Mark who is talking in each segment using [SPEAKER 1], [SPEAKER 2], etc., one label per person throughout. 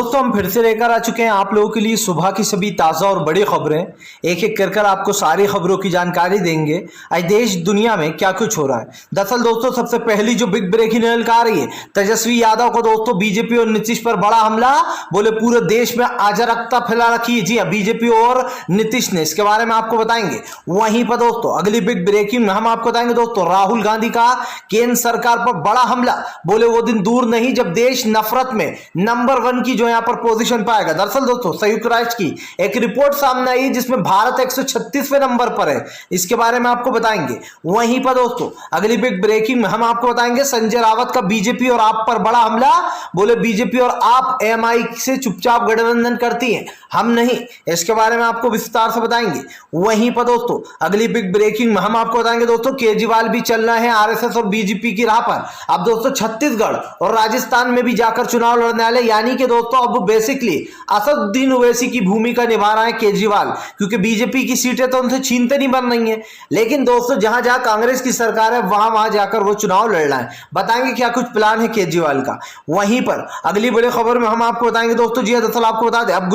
[SPEAKER 1] दोस्तों हम फिर से लेकर आ चुके हैं आप लोगों के लिए सुबह की सभी ताज़ा और बड़ी खबरें। एक एक कर आपको सारी खबरों की जानकारी देंगे आज देश दुनिया में क्या कुछ हो रहा है। दरअसल दोस्तों सबसे पहली जो बिग ब्रेकिंग निकल आ रही है, तेजस्वी यादव को दोस्तों बीजेपी और नीतीश पर बड़ा हमला, बोले पूरे देश में अराजकता फैला रखी है। जी हाँ, बीजेपी और नीतीश ने, इसके बारे में आपको बताएंगे। वहीं पर दोस्तों अगली बिग ब्रेकिंग में हम आपको बताएंगे दोस्तों राहुल गांधी का केंद्र सरकार पर बड़ा हमला, बोले वो दिन दूर नहीं जब देश नफरत में नंबर 1 की जो यहां पर पोजीशन पाएगा। दरअसल दोस्तों संयुक्त राष्ट्र की एक रिपोर्ट सामने आई जिसमें भारत 136वें नंबर पर है, इसके बारे में आपको बताएंगे। वहीं पर दोस्तों अगली बिग ब्रेकिंग में हम आपको बताएंगे संजय रावत का बीजेपी और आप पर बड़ा हमला, बोले बीजेपी और आप एमआई से चुपचाप गठबंधन करती हैं, हम नहीं, इसके बारे में आपको विस्तार से बताएंगे। वहीं पर दोस्तों अगली बिग ब्रेकिंग में हम आपको बताएंगे दोस्तों केजरीवाल भी चल रहे हैं आरएसएस और बीजेपी की राह पर। अब दोस्तों छत्तीसगढ़ और राजस्थान में भी जाकर चुनाव लड़ने वाले, यानी कि दोस्तों अब बेसिकली असदुद्दीन ओवैसी की भूमिका निभा रहा है केजरीवाल, क्योंकि बीजेपी की सीटें तो उनसे छीनते नहीं बन रही हैं, लेकिन दोस्तों जहां जहां कांग्रेस की सरकार है वहां जाकर वो चुनाव लड़ रहा है। बताएंगे क्या कुछ प्लान है केजरीवाल का। वहीं पर अगली बड़ी खबर में हम आपको बताएंगे दोस्तों, जी दरअसल आपको बता दें अब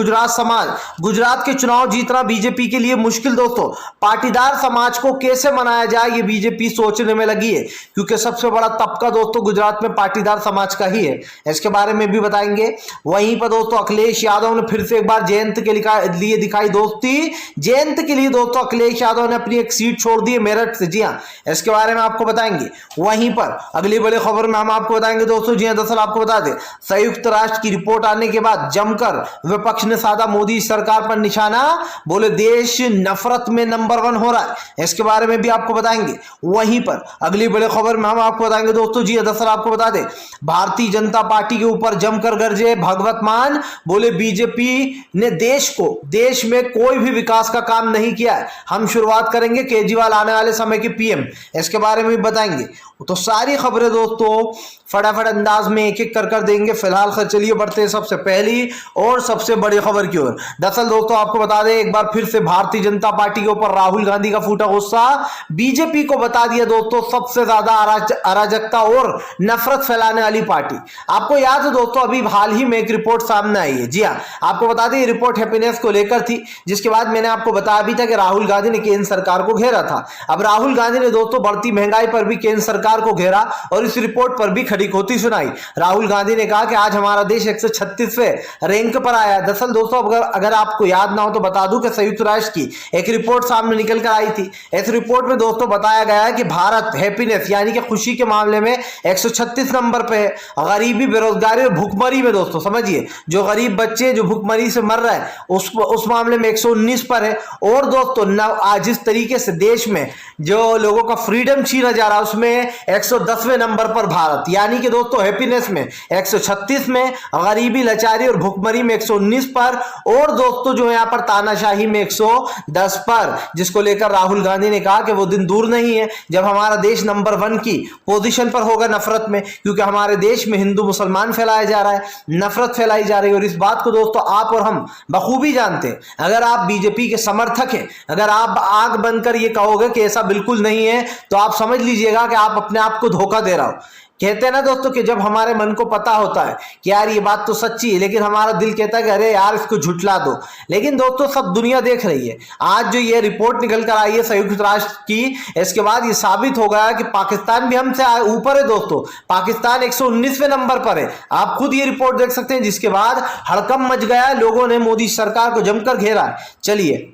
[SPEAKER 1] गुजरात के चुनाव जीतना बीजेपी के लिए मुश्किल। दोस्तों पाटीदार समाज को कैसे मनाया जाए ये बीजेपी सोचने में लगी है, क्योंकि सबसे बड़ा तबका दोस्तों गुजरात में पाटीदार समाज का ही है, इसके बारे में भी बताएंगे। वहीं पर दोस्तों अखिलेश यादव ने फिर से एक बार जयंत के लिए दिखाई दोस्ती। जयंत के लिए दोस्तों अखिलेश यादव ने अपनी एक सीट छोड़ दी है मेरठ से, जी हाँ, इसके बारे में आपको बताएंगे। वहीं पर अगली बड़ी खबर में हम आपको बताएंगे दोस्तों, जी हाँ, दरअसल आपको बता दें संयुक्त राष्ट्र की रिपोर्ट आने के बाद जमकर विपक्ष ने साधा मोदी सरकार पर निशाना, बोले देश नफरत में नंबर 1 हो रहा है, इसके बारे में भी आपको बताएंगे। वहीं पर अगली बड़ी खबर में हम आपको बताएंगे दोस्तों, जी दरअसल आपको बता दें भारतीय जनता पार्टी के ऊपर जमकर गरजे भगवत मान, बोले बीजेपी ने देश में कोई भी विकास का काम नहीं किया है, हम शुरुआत करेंगे केजरीवाल आने वाले समय के पीएम, इसके बारे में भी बताएंगे। तो सारी खबरें दोस्तों फटाफट अंदाज में एक एक कर देंगे। फिलहाल चलिए बढ़ते हैं सबसे पहली और सबसे बड़ी खबर की ओर। दरअसल दोस्तों आपको बता दें एक बार फिर से भारतीय जनता पार्टी के ऊपर राहुल गांधी का फूटा गुस्सा, बीजेपी को बता दिया दोस्तों सबसे ज्यादा अराजकता और नफरत फैलाने वाली पार्टी। आपको याद है दोस्तों अभी हाल ही में एक रिपोर्ट सामने आई है, जी हाँ, आपको बता दें ये रिपोर्ट हैप्पीनेस को लेकर थी, जिसके बाद मैंने आपको बताया भी था कि राहुल गांधी ने केंद्र सरकार को घेरा था। अब राहुल गांधी ने दोस्तों बढ़ती महंगाई पर भी केंद्र सरकार को घेरा और इस रिपोर्ट पर भी खड़ी खोती सुनाई। राहुल गांधी ने कहा कि आज हमारा देश 136वें रैंक पर आया है। दरअसल दोस्तों अगर आपको याद ना हो तो बता दूं कि संयुक्त राष्ट्र की एक रिपोर्ट सामने निकल कर आई थी। इस रिपोर्ट में दोस्तों बताया गया है कि भारत हैप्पीनेस यानी कि खुशी के मामले में 136 नंबर पे है। गरीबी, बेरोजगारी और भुखमरी में दोस्तों समझिए जो गरीब बच्चे जो भुखमरी से मर रहे हैं उस मामले में 119 पर है। और दोस्तों आज जिस तरीके से देश में जो लोगों का फ्रीडम छीना जा रहा है उसमें 110वें नंबर पर भारत, यानी कि दोस्तों हैप्पीनेस में 136 में, गरीबी, लाचारी और भुखमरी में 119 पर, और दोस्तों जो यहां पर तानाशाही में 110 पर, जिसको लेकर राहुल गांधी ने कहा कि वो दिन दूर नहीं है जब हमारा देश नंबर 1 की पोजीशन पर होगा नफरत में, क्योंकि हमारे देश में हिंदू मुसलमान फैलाया जा रहा है, नफरत फैलाई जा रही है। और इस बात को दोस्तों आप और हम बखूबी जानते हैं। अगर आप बीजेपी के समर्थक हैं, अगर आप आग बनकर ये कहोगे कि ऐसा बिल्कुल नहीं है, तो आप समझ लीजिएगा कि आप अपने आप को धोखा दे रहा हो। कहते हैं ना दोस्तों कि जब हमारे मन को पता होता है कि यार ये बात तो सच्ची है, लेकिन हमारा दिल कहता है कि अरे यार इसको झुठला दो, लेकिन दोस्तों सब दुनिया देख रही है। आज जो ये रिपोर्ट निकल कर आई है संयुक्त राष्ट्र की, इसके बाद ये साबित हो गया कि पाकिस्तान भी हमसे ऊपर है दोस्तों। पाकिस्तान 119वें नंबर पर है, आप खुद ये रिपोर्ट देख सकते हैं, जिसके बाद हड़कंप मच गया, लोगों ने मोदी सरकार को जमकर घेरा है। चलिए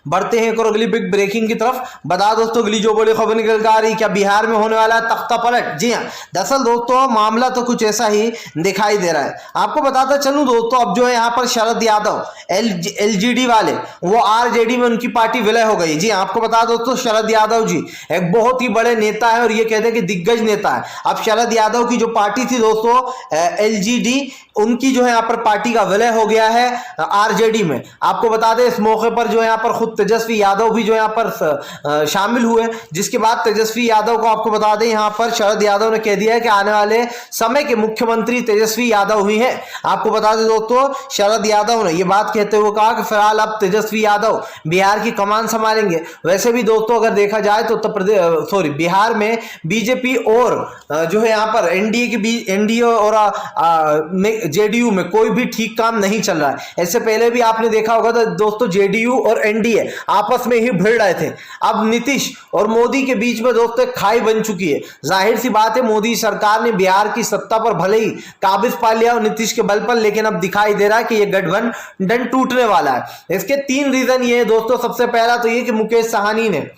[SPEAKER 1] बढ़ते हैं और अगली बिग ब्रेकिंग की तरफ। बता दोस्तों अगली जो बड़ी खबर निकल कर आ रही, क्या बिहार में होने वाला है तख्ता पलट? जी हाँ, दरअसल दोस्तों मामला तो कुछ ऐसा ही दिखाई दे रहा है। आपको बताता चलूं दोस्तों अब जो है यहाँ पर शरद यादव एलजेडी वाले वो आरजेडी में उनकी पार्टी विलय हो गई। जी आपको बता दोस्तों शरद यादव जी एक बहुत ही बड़े नेता है और ये कहते हैं कि दिग्गज नेता है। अब शरद यादव की जो पार्टी थी दोस्तों एलजेडी, उनकी जो है यहाँ पर पार्टी का विलय हो गया है आरजेडी में। आपको बता दें इस मौके पर जो यहाँ पर खुद तेजस्वी यादव भी जो यहाँ पर शामिल हुए, जिसके बाद तेजस्वी यादव को आपको बता दें यहाँ पर शरद यादव ने कह दिया है कि आने वाले समय के मुख्यमंत्री तेजस्वी यादव ही हैं। आपको बता दें दोस्तों, शरद यादव ने ये बात कहते हुए कहा कि फिलहाल अब तेजस्वी यादव बिहार की कमान संभालेंगे। वैसे भी दोस्तों अगर देखा जाए तो उत्तर प्रदेश बिहार में बीजेपी और जो है यहाँ पर एनडीए और जेडीयू में कोई भी ठीक काम नहीं चल रहा है। इससे पहले भी आपने देखा होगा तो दोस्तों जेडीयू और एनडीए आपस में ही भिड़ रहे थे। अब नीतीश और मोदी के बीच में दोस्तों खाई बन चुकी है। जाहिर सी बात है मोदी सरकार ने बिहार की सत्ता पर भले ही काबिज पा लिया और नीतीश के बल पर, लेकिन अब दिखाई दे रहा है कि यह गठबंधन टूटने वाला है। इसके 3 रीजन ये है दोस्तों। सबसे पहला तो ये कि मुकेश साहनी ने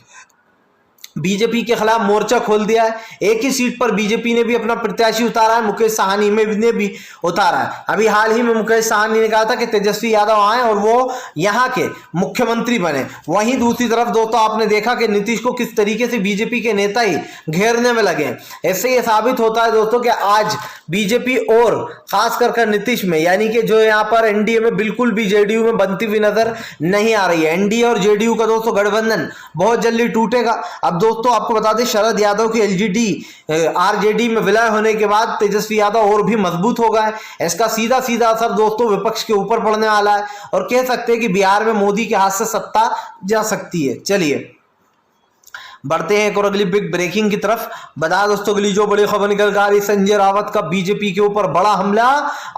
[SPEAKER 1] बीजेपी के खिलाफ मोर्चा खोल दिया है। एक ही सीट पर बीजेपी ने भी अपना प्रत्याशी उतारा है, मुकेश साहनी ने भी उतारा है। अभी हाल ही में मुकेश साहनी ने कहा था कि तेजस्वी यादव आए और वो यहाँ के मुख्यमंत्री बने। वहीं दूसरी तरफ दोस्तों आपने देखा कि नीतीश को किस तरीके से बीजेपी के नेता ही घेरने में लगे। इससे ये साबित होता है दोस्तों कि आज बीजेपी और खास कर नीतीश में, यानी कि जो यहाँ पर एनडीए में बिल्कुल भी जेडीयू में बनती हुई नजर नहीं आ रही है। एनडीए और जेडीयू का दोस्तों गठबंधन बहुत जल्दी टूटेगा। अब दोस्तों आपको बता दें शरद यादव के आरजेडी में विलय होने के बाद तेजस्वी यादव और भी मजबूत हो गए। इसका सीधा सीधा असर दोस्तों विपक्ष के ऊपर पड़ने वाला है और कह सकते हैं कि बिहार में मोदी के हाथ से सत्ता जा सकती है। चलिए बढ़ते हैं एक और अगली बिग ब्रेकिंग की तरफ। बता दोस्तों अगली जो बड़ी खबर निकल आ रही, संजय रावत का बीजेपी के ऊपर बड़ा हमला,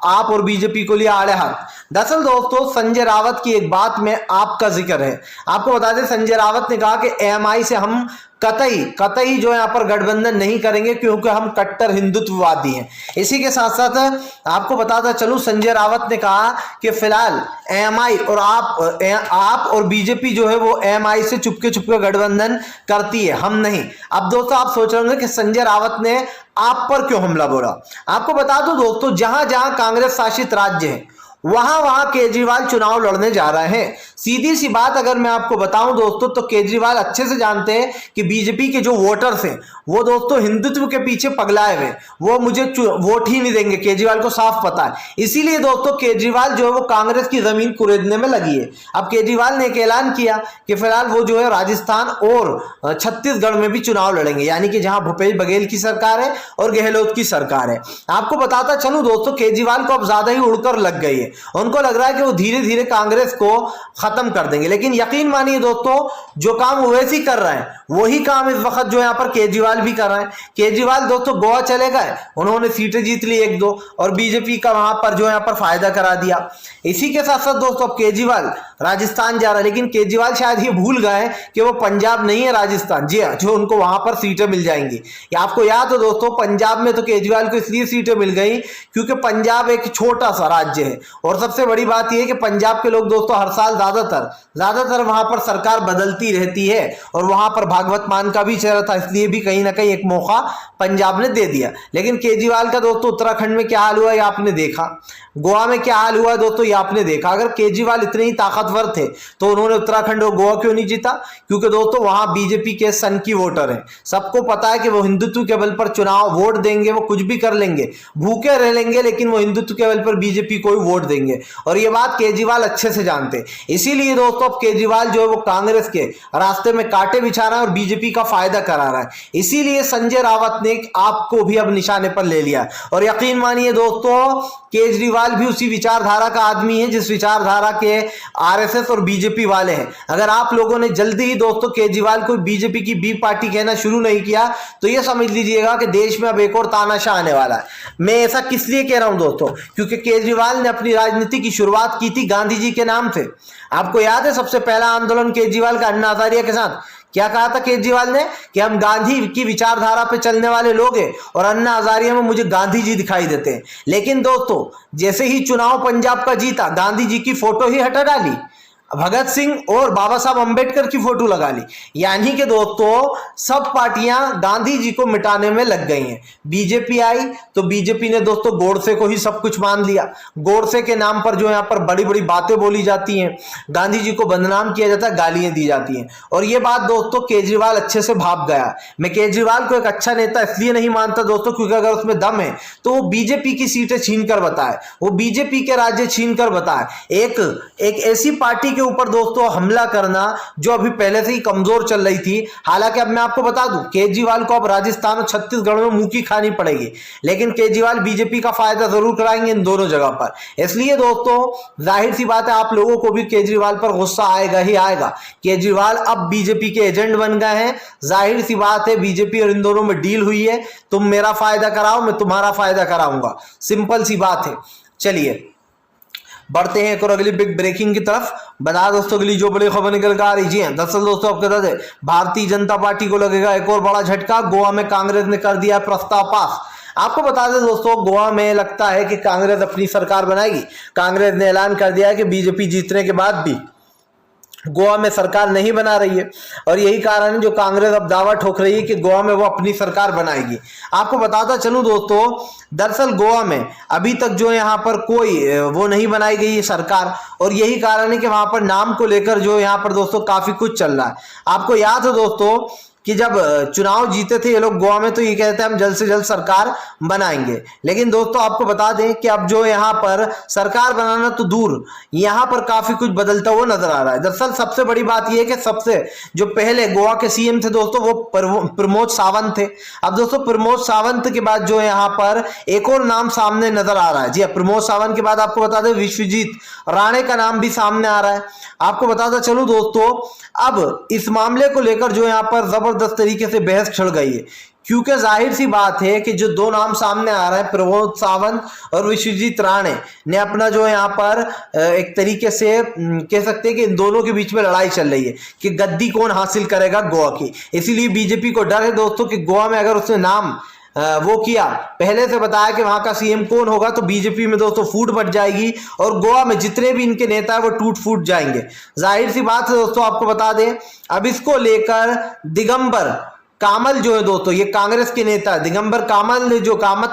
[SPEAKER 1] आप और बीजेपी को लिया आड़े हाथ। दरअसल दोस्तों संजय रावत की एक बात में आपका जिक्र है। आपको बता दें संजय रावत ने कहा कि एएमआई से हम कतई जो यहाँ पर गठबंधन नहीं करेंगे क्योंकि हम कट्टर हिंदुत्ववादी हैं। इसी के साथ साथ आपको बताता चलूं संजय रावत ने कहा कि फिलहाल एएमआई और आप और बीजेपी जो है वो एएमआई से चुपके गठबंधन करती है, हम नहीं। अब दोस्तों आप सोच रहे होंगे कि संजय रावत ने आप पर क्यों हमला बोला। आपको बता दो दोस्तों जहां जहां कांग्रेस शासित राज्य है वहां केजरीवाल चुनाव लड़ने जा रहे हैं। सीधी सी बात अगर मैं आपको बताऊं दोस्तों तो केजरीवाल अच्छे से जानते हैं कि बीजेपी के जो वोटर्स हैं वो दोस्तों हिंदुत्व के पीछे पगलाए हुए, वो मुझे वोट ही नहीं देंगे, केजरीवाल को साफ पता है। इसीलिए दोस्तों केजरीवाल जो है वो कांग्रेस की जमीन कुरेदने में लगी है। अब केजरीवाल ने एक ऐलान किया कि फिलहाल वो जो है राजस्थान और छत्तीसगढ़ में भी चुनाव लड़ेंगे, यानी कि जहां भूपेश बघेल की सरकार है और गहलोत की सरकार है। आपको बताता चलूं दोस्तों केजरीवाल को अब ज्यादा ही उड़कर लग गई है। उनको लग रहा है कि वो धीरे धीरे कांग्रेस को खत्म कर देंगे, लेकिन यकीन मानिए दोस्तों जो काम ओवैसी कर रहे हैं वही काम इस वक्त जो यहाँ पर केजरीवाल भी कर रहे हैं। केजरीवाल दोस्तों गोवा चले गए, उन्होंने सीटें जीत ली 1-2 और बीजेपी का वहां पर जो यहाँ पर फायदा करा दिया। इसी के साथ साथ दोस्तों अब केजरीवाल राजस्थान जा रहा है, लेकिन केजरीवाल शायद ये भूल गए कि वो पंजाब नहीं है राजस्थान। जी हाँ, जो उनको वहां पर सीटें मिल जाएंगी। आपको याद हो दोस्तों पंजाब में तो केजरीवाल को इसलिए सीटें मिल गई क्योंकि पंजाब एक छोटा सा राज्य है और सबसे बड़ी बात यह है कि पंजाब के लोग दोस्तों हर साल ज्यादातर वहां पर सरकार बदलती रहती है और वहां पर भागवत मान का भी चेहरा था, इसलिए भी कहीं ना कहीं एक मौका पंजाब ने दे दिया। लेकिन केजरीवाल का दोस्तों उत्तराखंड में क्या हाल हुआ ये आपने देखा, गोवा में क्या हाल हुआ दोस्तों ये आपने देखा। अगर केजरीवाल इतने ही ताकतवर थे तो उन्होंने उत्तराखंड और गोवा क्यों नहीं जीता? क्योंकि दोस्तों वहां बीजेपी के सन की वोटर हैं, सबको पता है कि वो हिंदुत्व के बल पर चुनाव वोट देंगे, वो कुछ भी कर लेंगे, भूखे रह लेंगे, लेकिन वो हिंदुत्व के बल पर बीजेपी को वोट देंगे और ये बात केजरीवाल अच्छे से जानते हैं। इसीलिए दोस्तों अब केजरीवाल जो है वो कांग्रेस के रास्ते में कांटे बिछा रहा है और बीजेपी का फायदा करा रहा है। इसीलिए संजय रावत ने आपको भी अब निशाने पर ले लिया और यकीन मानिए दोस्तों केजरीवाल भी उसी विचारधारा का आदमी है जिस विचारधारा के आरएसएस और बीजेपी वाले हैं। अगर आप लोगों ने जल्दी ही दोस्तों केजरीवाल को बीजेपी की बी पार्टी कहना शुरू नहीं किया तो यह समझ लीजिएगा कि देश में अब एक और तानाशाह आने वाला है। मैं ऐसा किस लिए कह रहा हूं दोस्तों, क्योंकि केजरीवाल ने अपनी राजनीति की शुरुआत की थी गांधी जी के नाम से। आपको याद है सबसे पहला आंदोलन केजरीवाल का अन्ना हजारिया के साथ क्या कहा था केजरीवाल ने कि हम गांधी की विचारधारा पे चलने वाले लोग हैं और अन्ना हजारिया में मुझे गांधी जी दिखाई देते हैं। लेकिन दोस्तों जैसे ही चुनाव पंजाब का जीता गांधी जी की फोटो ही हटा डाली, भगत सिंह और बाबा साहब अंबेडकर की फोटो लगा ली, यानी कि दोस्तों सब पार्टियां गांधी जी को मिटाने में लग गई हैं। बीजेपी आई तो बीजेपी ने दोस्तों गोडसे को ही सब कुछ मान लिया। गोडसे के नाम पर जो यहाँ पर बड़ी बड़ी बातें बोली जाती हैं, गांधी जी को बदनाम किया जाता है, गालियां दी जाती हैं और ये बात दोस्तों केजरीवाल अच्छे से भाप गया। मैं केजरीवाल को एक अच्छा नेता इसलिए नहीं मानता दोस्तों क्योंकि अगर उसमें दम है तो वो बीजेपी की सीटें छीन कर बताए, वो बीजेपी के राज्य छीन कर बताए। एक ऐसी पार्टी के ऊपर दोस्तों हमला करना जो अभी पहले से ही कमजोर चल रही थी। हालांकि अब मैं आपको बता दूं, केजरीवाल को अब राजस्थान और छत्तीसगढ़ में मुंह की खानी पड़ेगी, लेकिन केजरीवाल बीजेपी का फायदा जरूर कराएंगे इन दोनों जगह पर। इसलिए दोस्तों जाहिर सी बात है आप लोगों को भी केजरीवाल पर गुस्सा आएगा ही आएगा। केजरीवाल अब बीजेपी के एजेंट बन गए हैं। जाहिर सी बात है बीजेपी और इन दोनों में डील हुई है, तुम मेरा फायदा कराओ मैं तुम्हारा फायदा कराऊंगा, सिंपल सी बात है। चलिए बढ़ते हैं एक और अगली बिग ब्रेकिंग की तरफ। बता दोस्तों अगली जो बड़ी खबर निकल कर आ रही है, दरअसल दोस्तों आपको बता दें भारतीय जनता पार्टी को लगेगा एक और बड़ा झटका। गोवा में कांग्रेस ने कर दिया प्रस्ताव पास। आपको बता दें दोस्तों गोवा में लगता है कि कांग्रेस अपनी सरकार बनाएगी। कांग्रेस ने ऐलान कर दिया है कि बीजेपी जीतने के बाद भी गोवा में सरकार नहीं बना रही है, और यही कारण है जो कांग्रेस अब दावा ठोक रही है कि गोवा में वो अपनी सरकार बनाएगी। आपको बताता चलूं दोस्तों, दरअसल गोवा में अभी तक जो यहाँ पर कोई वो नहीं बनाई गई है सरकार, और यही कारण है कि वहां पर नाम को लेकर जो यहाँ पर दोस्तों काफी कुछ चल रहा है। आपको याद है दोस्तों कि जब चुनाव जीते थे ये लोग गोवा में, तो ये कहते हैं हम जल्द से जल्द सरकार बनाएंगे, लेकिन दोस्तों आपको बता दें कि अब जो यहाँ पर सरकार बनाना तो दूर, यहाँ पर काफी कुछ बदलता हुआ नजर आ रहा है। दरअसल सबसे बड़ी बात यह है कि सबसे जो पहले गोवा के सीएम थे दोस्तों वो प्रमोद सावंत थे। अब दोस्तों प्रमोद सावंत के बाद जो यहाँ पर एक और नाम सामने नजर आ रहा है। जी प्रमोद सावंत के बाद आपको बता दें विश्वजीत राणे का नाम भी सामने आ रहा है। आपको बताता चलूं दोस्तों अब इस मामले को लेकर जो यहाँ पर जबरदस्त तरीके से बहस छिड़ गई है, क्योंकि जाहिर सी बात है कि जो दो नाम सामने आ रहे हैं प्रमोद सावंत और विश्वजीत राणे ने अपना जो यहाँ पर एक तरीके से कह सकते हैं कि इन दोनों के बीच में लड़ाई चल रही है कि गद्दी कौन हासिल करेगा गोवा की। इसीलिए बीजेपी को डर है दोस्तों कि गोवा में अगर उसने नाम वो किया, पहले से बताया कि वहां का सीएम कौन होगा, तो बीजेपी में दोस्तों फूट बढ़ जाएगी और गोवा में जितने भी इनके नेता है वो टूट फूट जाएंगे। जाहिर सी बात है दोस्तों आपको बता दें अब इसको लेकर दिगंबर कामत जो है दोस्तों, ये कांग्रेस के नेता दिगंबर कामत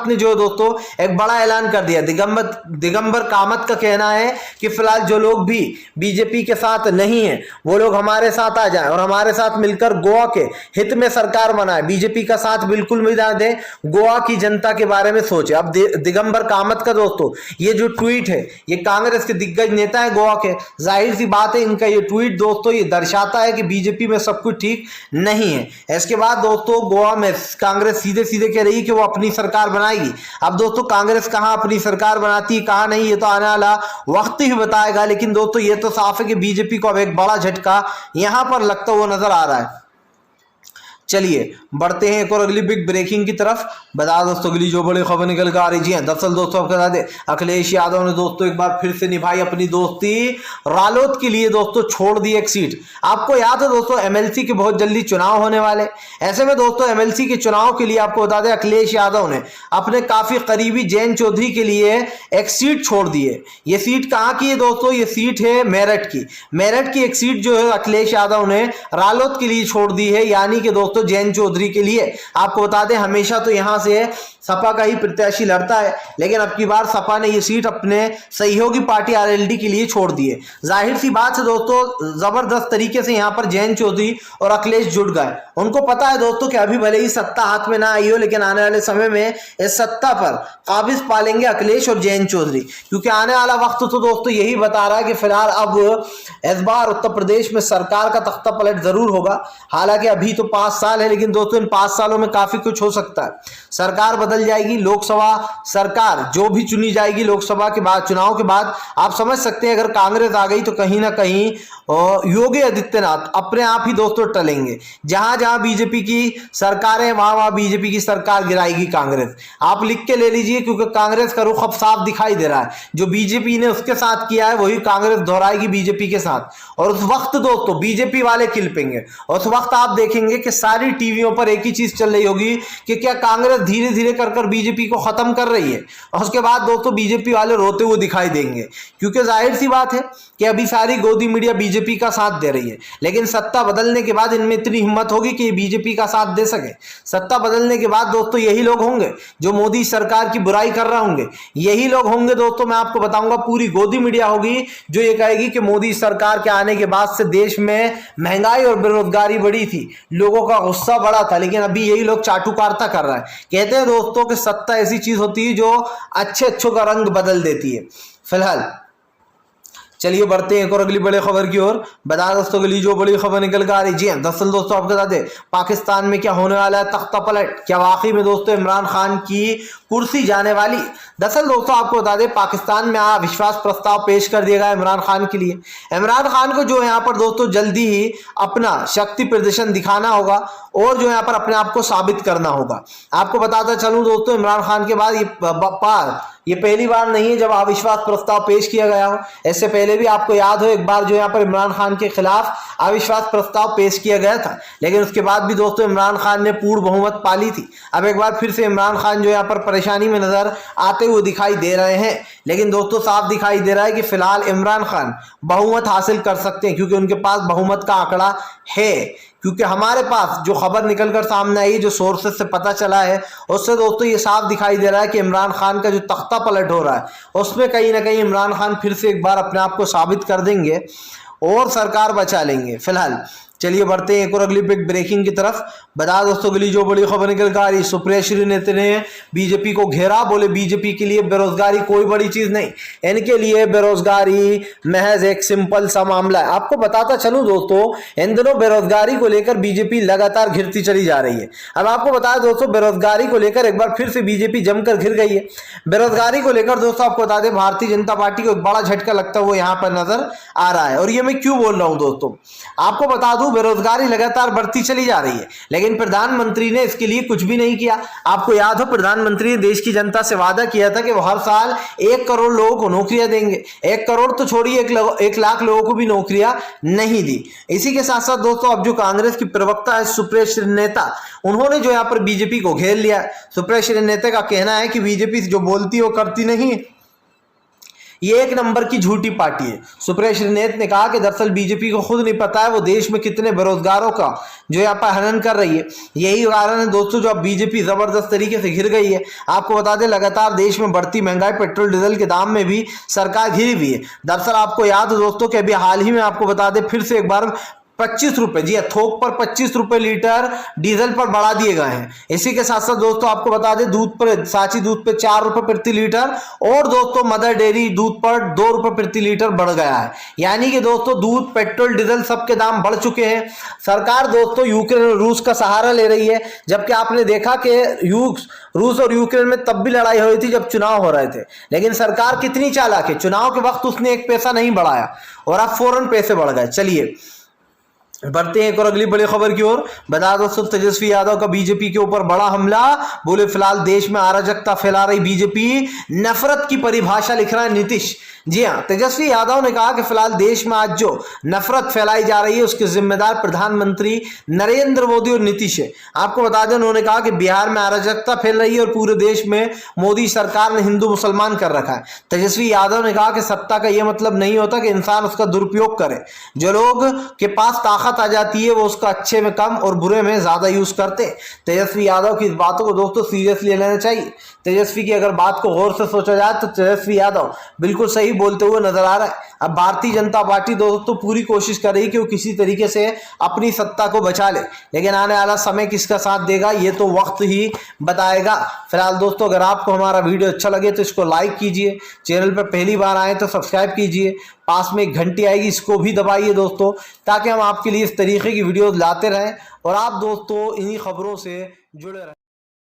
[SPEAKER 1] ने जो है दोस्तों एक बड़ा ऐलान कर दिया। दिगंबर कामत का कहना है कि फिलहाल जो लोग भी बीजेपी के साथ नहीं है वो लोग हमारे साथ आ जाएं और हमारे साथ मिलकर गोवा के हित में सरकार बनाए, बीजेपी का साथ बिल्कुल भी ना दें, गोवा की जनता के बारे में सोचे। अब दिगंबर कामत का दोस्तों ये जो ट्वीट है, ये कांग्रेस के दिग्गज नेता है गोवा के, जाहिर सी बात है इनका ये ट्वीट दोस्तों ये दर्शाता है कि बीजेपी में सब कुछ ठीक नहीं है। इसके बाद दोस्तों गोवा में कांग्रेस सीधे सीधे कह रही है कि वो अपनी सरकार बनाएगी। अब दोस्तों कांग्रेस कहां अपनी सरकार बनाती है कहां नहीं, ये तो आने वाला वक्त ही बताएगा, लेकिन दोस्तों ये तो साफ है कि बीजेपी को अब एक बड़ा झटका यहां पर लगता हुआ नजर आ रहा है। चलिए बढ़ते हैं एक और अगली बिग ब्रेकिंग की तरफ। बता दोस्तों अगली जो बड़ी खबर निकल कर आ रही है, दरअसल दोस्तों आपको बता दें अखिलेश यादव ने दोस्तों एक बार फिर से निभाई अपनी दोस्ती, रालोद के लिए दोस्तों छोड़ दी एक सीट। आपको याद है दोस्तों एमएलसी के बहुत जल्दी चुनाव होने वाले, ऐसे में दोस्तों एमएलसी के चुनाव के लिए आपको बता दें अखिलेश यादव ने अपने काफी करीबी जैन चौधरी के लिए एक सीट छोड़ दी है। ये सीट कहाँ की है दोस्तों, ये सीट है मेरठ की। मेरठ की एक सीट जो है अखिलेश यादव ने रालोद के लिए छोड़ दी है, यानी कि दोस्तों जैन चौधरी के लिए। आपको बता दें हमेशा तो यहां से सपा का ही प्रत्याशी लड़ता है, लेकिन अब की बार सपा ने ये सीट अपने सहयोगी पार्टी आरएलडी के लिए छोड़ दी है। जाहिर सी बात है दोस्तों जबरदस्त तरीके से यहां पर जैन चौधरी और अखिलेश जुड़ गए। उनको पता है दोस्तों कि अभी भले ही सत्ता हाथ में ना आई हो, लेकिन आने वाले समय में इस सत्ता पर काबिज पालेंगे अखिलेश और जैन चौधरी, क्योंकि आने वाला वक्त तो दोस्तों यही बता रहा है कि फिलहाल अब इस बार उत्तर प्रदेश में सरकार का तख्ता पलट जरूर होगा। हालांकि अभी तो 5 साल है, लेकिन दोस्तों इन 5 सालों में काफी कुछ हो सकता है। सरकार बदल जाएगी, लोकसभा सरकार जो भी चुनी जाएगी लोकसभा के बाद, चुनाव के बाद आप समझ सकते हैं अगर कांग्रेस आ गई तो कहीं ना कहीं योगी आदित्यनाथ अपने आप ही दोस्तों टलेंगे। जहां जहां बीजेपी की सरकार है वहां वहां बीजेपी की सरकार गिराएगी कांग्रेस। आप लिख के ले लीजिए, क्योंकि कांग्रेस का रुख अब साफ दिखाई दे रहा है। जो बीजेपी ने उसके साथ किया है वही कांग्रेस दोहराएगी बीजेपी के साथ, और उस वक्त दोस्तों बीजेपी वाले किलपेंगे। और उस वक्त आप देखेंगे कि सारी टीवियों पर एक ही चीज चल रही होगी कि क्या कांग्रेस धीरे धीरे कर बीजेपी को खत्म कर रही है, और उसके बाद दोस्तों बीजेपी वाले रोते हुए दिखाई देंगे। क्योंकि जाहिर सी बात है कि अभी सारी गोदी मीडिया बीजेपी का साथ दे रही है, लेकिन सत्ता बदलने के बाद इनमें इतनी हिम्मत होगी कि ये बीजेपी का साथ दे सके। सत्ता बदलने के बाद दोस्तों यही लोग होंगे जो मोदी सरकार की बुराई कर रहे होंगे, यही लोग होंगे दोस्तों मैं आपको बताऊंगा पूरी गोदी मीडिया होगी जो ये कहेगी कि मोदी सरकार के आने के बाद से देश में महंगाई और बेरोजगारी बढ़ी थी, लोगों का गुस्सा बढ़ा था, लेकिन अभी यही लोग चाटुकारिता कर रहा है। कहते हैं दोस्तों कि सत्ता ऐसी चीज होती है जो अच्छे अच्छों का रंग बदल देती है। फिलहाल चलिए बढ़ते हैं एक और अगली बड़ी खबर की ओर। बता दोस्तों अगली जो बड़ी खबर निकल कर आ रही, जी हाँ दरअसल दोस्तों आपको बता दें पाकिस्तान में क्या होने वाला है तख्ता पलट, क्या वाकई में दोस्तों इमरान खान की कुर्सी जाने वाली। दरअसल दोस्तों आपको बता दें पाकिस्तान में अविश्वास प्रस्ताव पेश कर दिया गया इमरान खान के लिए। इमरान खान को जो यहाँ पर दोस्तों जल्दी ही अपना शक्ति प्रदर्शन दिखाना होगा और जो यहाँ पर अपने आप को साबित करना होगा। आपको बताता चलूं दोस्तों इमरान खान के बाद ये पहली बार नहीं है जब अविश्वास प्रस्ताव पेश किया गया हो। इससे पहले भी आपको याद हो एक बार जो यहाँ पर इमरान खान के खिलाफ अविश्वास प्रस्ताव पेश किया गया था, लेकिन उसके बाद भी दोस्तों इमरान खान ने पूर्ण बहुमत पाली थी। अब एक बार फिर से इमरान खान जो यहाँ पर परेशानी में नजर आते हुए दिखाई दे रहे हैं, लेकिन दोस्तों साफ दिखाई दे रहा है कि फिलहाल इमरान खान बहुमत हासिल कर सकते हैं क्योंकि उनके पास बहुमत का आंकड़ा है। क्योंकि हमारे पास जो खबर निकलकर सामने आई, जो सोर्सेस से पता चला है, उससे दोस्तों ये साफ दिखाई दे रहा है कि इमरान खान का जो तख्ता पलट हो रहा है उसमें कहीं ना कहीं इमरान खान फिर से एक बार अपने आप को साबित कर देंगे और सरकार बचा लेंगे। फिलहाल चलिए बढ़ते हैं एक और अगली बिग ब्रेकिंग की तरफ। बता दोस्तों अगली जो बड़ी खबर निकल कर आ रही, सुप्रिया श्रीनेत ने बीजेपी को घेरा, बोले बीजेपी के लिए बेरोजगारी कोई बड़ी चीज नहीं, इनके लिए बेरोजगारी महज एक सिंपल सा मामला है। आपको बताता चलूं दोस्तों इन दिनों बेरोजगारी को लेकर बीजेपी लगातार घिरती चली जा रही है। अब आपको बताया दोस्तों बेरोजगारी को लेकर एक बार फिर से बीजेपी जमकर घिर गई है। बेरोजगारी को लेकर दोस्तों आपको बता दें भारतीय जनता पार्टी को एक बड़ा झटका लगता हुआ यहाँ पर नजर आ रहा है। और ये मैं क्यों बोल रहा हूं दोस्तों, आपको बता दूं बेरोजगारी लगातार बढ़ती चली जा रही है, लेकिन प्रधानमंत्री ने इसके लिए कुछ भी नहीं किया। आपको याद हो प्रधानमंत्री ने देश की जनता से वादा किया था कि वो हर साल 1 करोड़ लोगों को नौकरियां देंगे। 1 करोड़ तो छोड़िए 1 लाख लोगों को भी नौकरियां नहीं दी। इसी के साथ साथ दोस्तों अब जो कांग्रेस की प्रवक्ता है सुप्रिया श्रीनेता, उन्होंने जो यहाँ पर बीजेपी को घेर लिया। सुप्रिया श्रीनेता का कहना है कि बीजेपी जो बोलती है वो करती नहीं, ये एक नंबर की झूठी पार्टी है। सुप्रिया श्रीनेत ने कहा कि दरअसल बीजेपी को खुद नहीं पता है वो देश में कितने बेरोजगारों का जो यहाँ पर हनन कर रही है। यही कारण है दोस्तों जो अब बीजेपी जबरदस्त तरीके से घिर गई है। आपको बता दें लगातार देश में बढ़ती महंगाई, पेट्रोल डीजल के दाम में भी सरकार घिरी हुई है। दरअसल आपको याद हो दोस्तों कि अभी हाल ही में आपको बता दें फिर से एक बार 25 रुपए, जी थोक पर 25 रुपए लीटर डीजल पर बढ़ा दिए गए हैं। इसी के साथ साथ दोस्तों आपको बता दें दूध पर, सांची दूध पर 4 रुपए प्रति लीटर और दोस्तों मदर डेयरी दूध पर 2 रुपए प्रति लीटर बढ़ गया है। यानी कि दोस्तों दूध, पेट्रोल, डीजल सबके दाम बढ़ चुके हैं। सरकार दोस्तों यूक्रेन और रूस का सहारा ले रही है, जबकि आपने देखा कि रूस और यूक्रेन में तब भी लड़ाई हो रही थी जब चुनाव हो रहे थे, लेकिन सरकार कितनी चालाक है, चुनाव के वक्त उसने 1 पैसा नहीं बढ़ाया और अब फौरन पैसे बढ़ गए। चलिए बढ़ते हैं एक और अगली बड़ी खबर की ओर। बता दोस्तों तेजस्वी यादव का बीजेपी के ऊपर बड़ा हमला, बोले फिलहाल देश में अराजकता फैला रही बीजेपी, नफरत की परिभाषा लिख रहा है नीतीश। जी हाँ, तेजस्वी यादव ने कहा कि फिलहाल देश में आज जो नफरत फैलाई जा रही है उसके जिम्मेदार प्रधानमंत्री नरेंद्र मोदी और नीतीश है। आपको बता दें उन्होंने कहा कि बिहार में अराजकता फैल रही है और पूरे देश में मोदी सरकार ने हिंदू मुसलमान कर रखा है। तेजस्वी यादव ने कहा कि सत्ता का यह मतलब नहीं होता कि इंसान उसका दुरुपयोग करे। जो लोग के पास ताकत आ जाती है वो उसका अच्छे में कम और बुरे में ज्यादा यूज करते। तेजस्वी यादव की इस बातों को दोस्तों सीरियसली लेना चाहिए। तेजस्वी की अगर बात को गौर से सोचा जाए तो तेजस्वी यादव बिल्कुल सही बोलते हुए नजर आ रहा है। अब भारतीय जनता पार्टी दोस्तों पूरी कोशिश कर रही है कि वो किसी तरीके से अपनी सत्ता को बचा ले, लेकिन आने वाला समय किसका साथ देगा ये तो वक्त ही बताएगा। फिलहाल दोस्तों अगर आपको हमारा वीडियो अच्छा लगे तो इसको लाइक कीजिए, चैनल पर पहली बार आए तो सब्सक्राइब कीजिए, पास में एक घंटी आएगी इसको भी दबाइए दोस्तों, ताकि हम आपके लिए इस तरीके की वीडियोस लाते रहें और आप दोस्तों इन्हीं खबरों से जुड़े रहें।